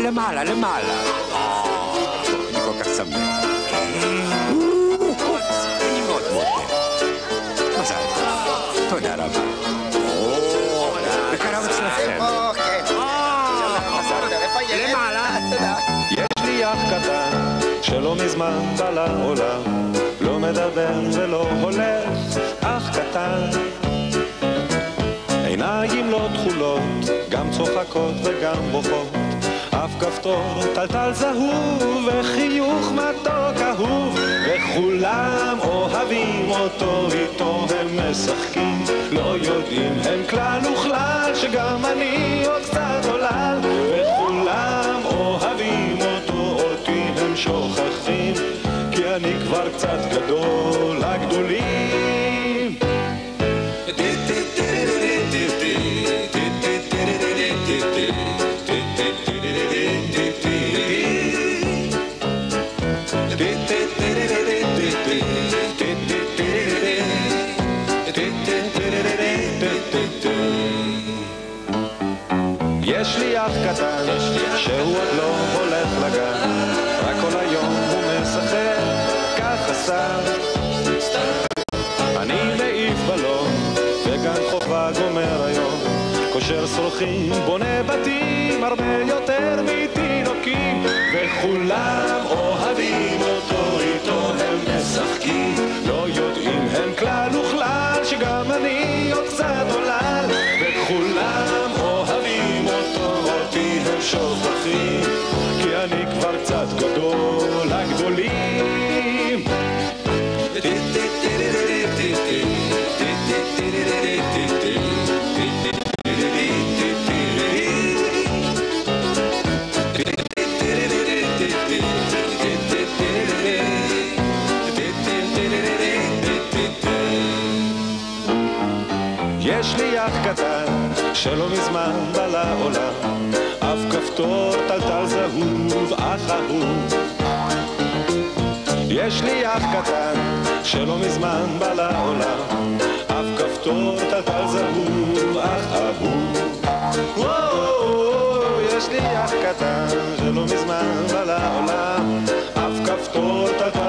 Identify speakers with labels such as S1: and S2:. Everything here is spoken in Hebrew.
S1: למעלה, למעלה. אני כל כך שמח. אני מאוד מודה. מזל טוב. תודה רבה. בקרב אצלכם. למעלה.
S2: יש לי אח קטן שלא מזמן בא לעולם, לא מדבר ולא הולך, אח קטן. עיניים לא תכולות, גם צוחקות וגם בוכות, אף כפתור טלטל זהוב וחיוך מתוק אהוב, וכולם אוהבים אותו, איתו הם משחקים, לא יודעים הם כלל וכלל שגם אני עוד קצת עולל, וכולם אוהבים אותו, אותי הם שוכחים, כי אני כבר קצת גדול לגדולים. יש לי אח קטן שהוא עוד לא הולך לגן, רק כל היום הוא משחק ככה סתם. אני מעיף בלון וגן חובה גומר היום, כושר שרוחים, בונה בתים הרבה יותר מתינוקים, וכולם אוהבים אותו, איתו הם משחקים, לא יודעים הם כלל וכלל שגם אני עוד קצת עולל, וכולם אוהבים אותו, אותי הם שוכחים, כי אני כבר קצת גדול לגדולים. יש לי אח קטן שלא מזמן בא לעולם, אף כפתור טלטל זהוב אך אהוב. יש לי אח קטן שלא מזמן בא לעולם, אף כפתור טלטל זהוב אך אהוב. יש לי אח קטן שלא מזמן בא לעולם, אף כפתור טלטל